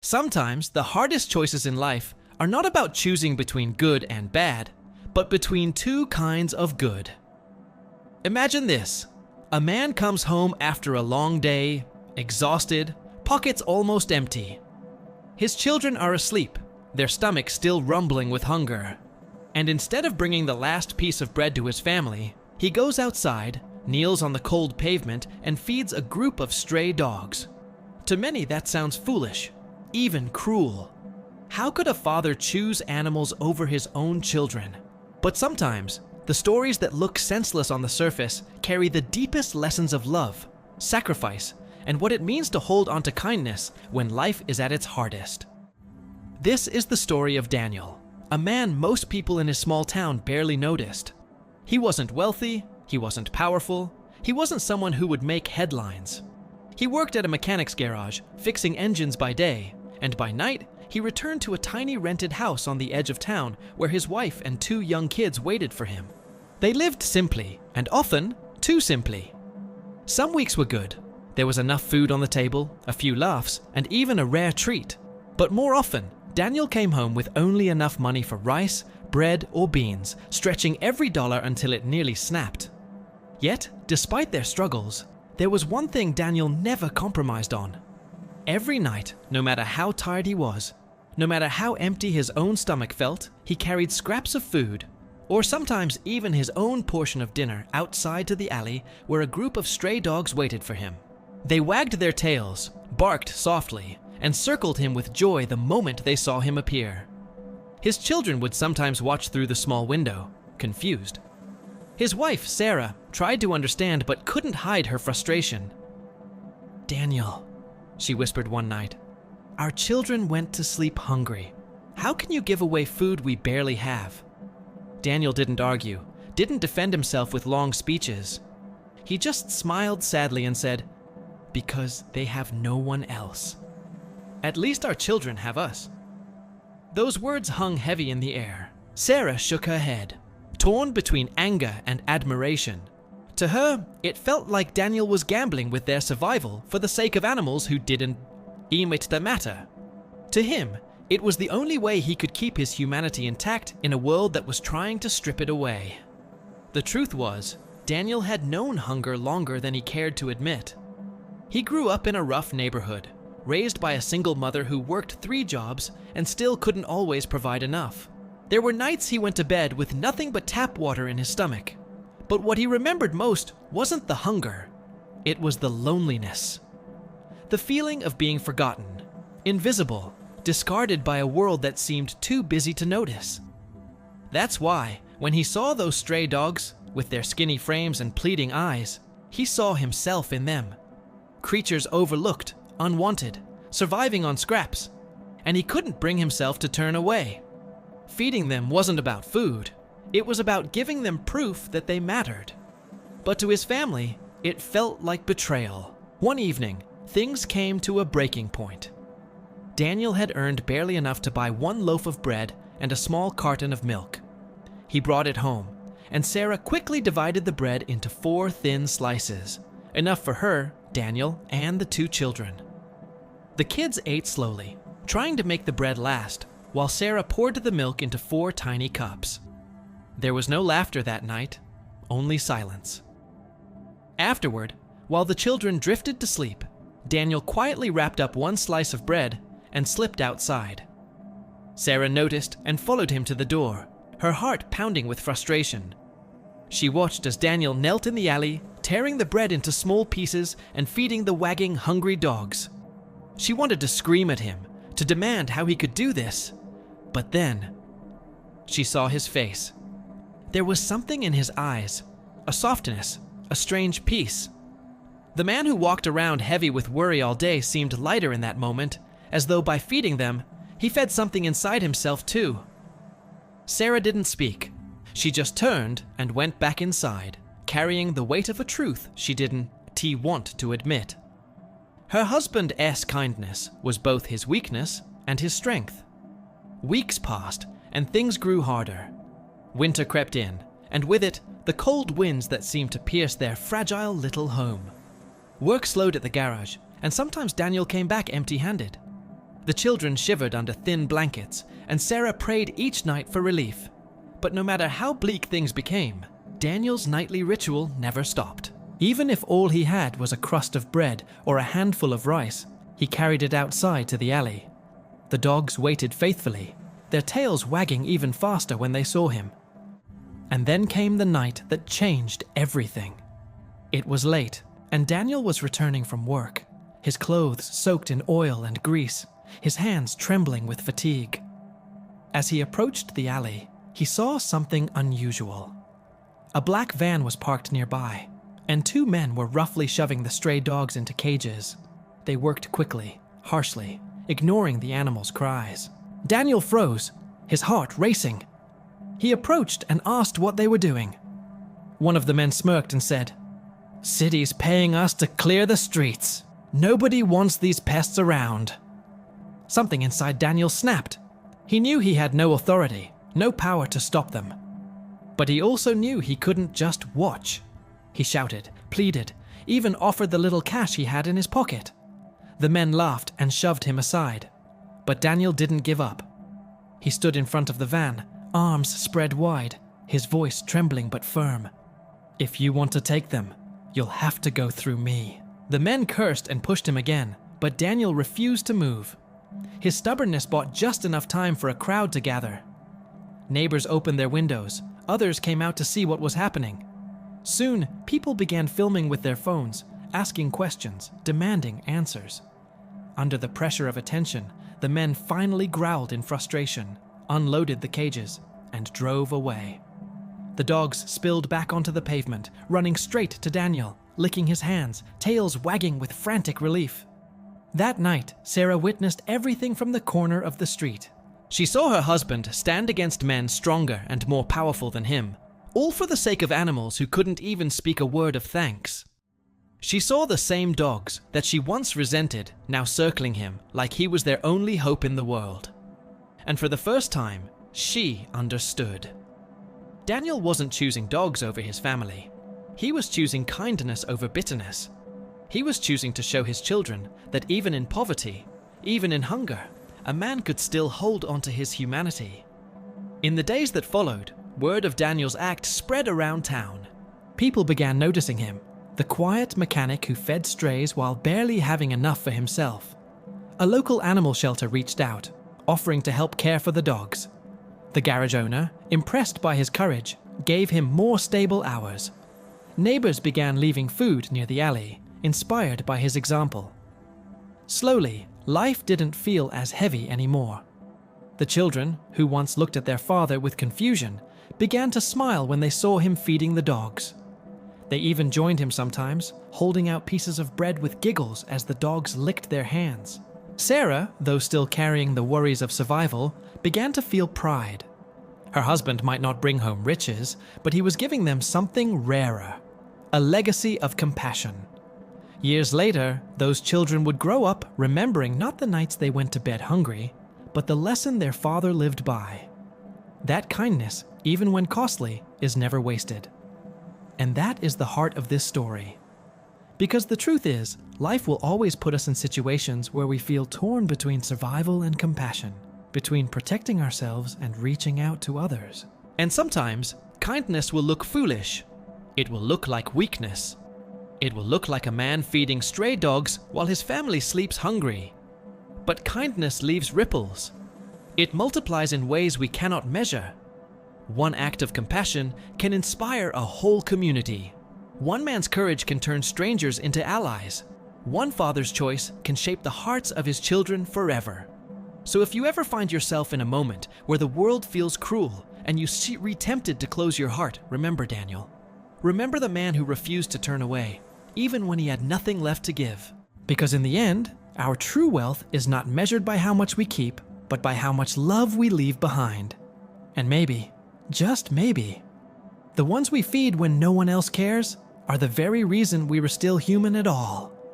Sometimes the hardest choices in life are not about choosing between good and bad, but between two kinds of good. Imagine this. A man comes home after a long day, exhausted, pockets almost empty. His children are asleep, their stomachs still rumbling with hunger. And instead of bringing the last piece of bread to his family, he goes outside, kneels on the cold pavement, and feeds a group of stray dogs. To many, that sounds foolish, even cruel. How could a father choose animals over his own children? But sometimes, the stories that look senseless on the surface carry the deepest lessons of love, sacrifice, and what it means to hold on to kindness when life is at its hardest. This is the story of Daniel, a man most people in his small town barely noticed. He wasn't wealthy, he wasn't powerful, he wasn't someone who would make headlines. He worked at a mechanic's garage, fixing engines by day, and by night, he returned to a tiny rented house on the edge of town where his wife and two young kids waited for him. They lived simply, and often too simply. Some weeks were good. There was enough food on the table, a few laughs, and even a rare treat. But more often, Daniel came home with only enough money for rice, bread, or beans, stretching every dollar until it nearly snapped. Yet, despite their struggles, there was one thing Daniel never compromised on. Every night, no matter how tired he was, no matter how empty his own stomach felt, he carried scraps of food, or sometimes even his own portion of dinner, outside to the alley where a group of stray dogs waited for him. They wagged their tails, barked softly, and circled him with joy the moment they saw him appear. His children would sometimes watch through the small window, confused. His wife, Sarah, tried to understand but couldn't hide her frustration. "Daniel," she whispered one night, "our children went to sleep hungry. How can you give away food we barely have?" Daniel didn't argue, didn't defend himself with long speeches. He just smiled sadly and said, "Because they have no one else. At least our children have us." Those words hung heavy in the air. Sarah shook her head, torn between anger and admiration. To her, it felt like Daniel was gambling with their survival for the sake of animals who didn't emit the matter. To him, it was the only way he could keep his humanity intact in a world that was trying to strip it away. The truth was, Daniel had known hunger longer than he cared to admit. He grew up in a rough neighborhood, raised by a single mother who worked 3 jobs and still couldn't always provide enough. There were nights he went to bed with nothing but tap water in his stomach. But what he remembered most wasn't the hunger. It was the loneliness. The feeling of being forgotten, invisible, discarded by a world that seemed too busy to notice. That's why, when he saw those stray dogs, with their skinny frames and pleading eyes, he saw himself in them. Creatures overlooked, unwanted, surviving on scraps, and he couldn't bring himself to turn away. Feeding them wasn't about food. It was about giving them proof that they mattered. But to his family, it felt like betrayal. One evening, things came to a breaking point. Daniel had earned barely enough to buy 1 loaf of bread and a small carton of milk. He brought it home, and Sarah quickly divided the bread into 4 thin slices, enough for her, Daniel, and the 2 children. The kids ate slowly, trying to make the bread last, while Sarah poured the milk into 4 tiny cups. There was no laughter that night, only silence. Afterward, while the children drifted to sleep, Daniel quietly wrapped up 1 slice of bread and slipped outside. Sarah noticed and followed him to the door, her heart pounding with frustration. She watched as Daniel knelt in the alley, tearing the bread into small pieces and feeding the wagging, hungry dogs. She wanted to scream at him, to demand how he could do this. But then, she saw his face. There was something in his eyes, a softness, a strange peace. The man who walked around heavy with worry all day seemed lighter in that moment, as though by feeding them, he fed something inside himself too. Sarah didn't speak. She just turned and went back inside, carrying the weight of a truth she didn't want to admit. Her husband's kindness was both his weakness and his strength. Weeks passed, and things grew harder. Winter crept in, and with it, the cold winds that seemed to pierce their fragile little home. Work slowed at the garage, and sometimes Daniel came back empty-handed. The children shivered under thin blankets, and Sarah prayed each night for relief. But no matter how bleak things became, Daniel's nightly ritual never stopped. Even if all he had was a crust of bread or a handful of rice, he carried it outside to the alley. The dogs waited faithfully, their tails wagging even faster when they saw him. And then came the night that changed everything. It was late, and Daniel was returning from work, his clothes soaked in oil and grease, his hands trembling with fatigue. As he approached the alley, he saw something unusual. A black van was parked nearby, and two men were roughly shoving the stray dogs into cages. They worked quickly, harshly, ignoring the animals' cries. Daniel froze, his heart racing. He approached and asked what they were doing. One of the men smirked and said, "City's paying us to clear the streets. Nobody wants these pests around." Something inside Daniel snapped. He knew he had no authority, no power to stop them. But he also knew he couldn't just watch. He shouted, pleaded, even offered the little cash he had in his pocket. The men laughed and shoved him aside. But Daniel didn't give up. He stood in front of the van, arms spread wide, his voice trembling but firm. "If you want to take them, you'll have to go through me." The men cursed and pushed him again, but Daniel refused to move. His stubbornness bought just enough time for a crowd to gather. Neighbors opened their windows, others came out to see what was happening. Soon, people began filming with their phones, asking questions, demanding answers. Under the pressure of attention, the men finally growled in frustration, unloaded the cages, and drove away. The dogs spilled back onto the pavement, running straight to Daniel, licking his hands, tails wagging with frantic relief. That night, Sarah witnessed everything from the corner of the street. She saw her husband stand against men stronger and more powerful than him, all for the sake of animals who couldn't even speak a word of thanks. She saw the same dogs that she once resented now circling him like he was their only hope in the world. And for the first time, she understood. Daniel wasn't choosing dogs over his family. He was choosing kindness over bitterness. He was choosing to show his children that even in poverty, even in hunger, a man could still hold onto his humanity. In the days that followed, word of Daniel's act spread around town. People began noticing him, the quiet mechanic who fed strays while barely having enough for himself. A local animal shelter reached out, offering to help care for the dogs. The garage owner, impressed by his courage, gave him more stable hours. Neighbors began leaving food near the alley, inspired by his example. Slowly, life didn't feel as heavy anymore. The children, who once looked at their father with confusion, began to smile when they saw him feeding the dogs. They even joined him sometimes, holding out pieces of bread with giggles as the dogs licked their hands. Sarah, though still carrying the worries of survival, began to feel pride. Her husband might not bring home riches, but he was giving them something rarer, a legacy of compassion. Years later, those children would grow up remembering not the nights they went to bed hungry, but the lesson their father lived by. That kindness, even when costly, is never wasted. And that is the heart of this story. Because the truth is, life will always put us in situations where we feel torn between survival and compassion, between protecting ourselves and reaching out to others. And sometimes, kindness will look foolish. It will look like weakness. It will look like a man feeding stray dogs while his family sleeps hungry. But kindness leaves ripples. It multiplies in ways we cannot measure. One act of compassion can inspire a whole community. One man's courage can turn strangers into allies. One father's choice can shape the hearts of his children forever. So if you ever find yourself in a moment where the world feels cruel and you are tempted to close your heart, remember Daniel. Remember the man who refused to turn away, even when he had nothing left to give. Because in the end, our true wealth is not measured by how much we keep, but by how much love we leave behind. And maybe, just maybe, the ones we feed when no one else cares are the very reason we were still human at all.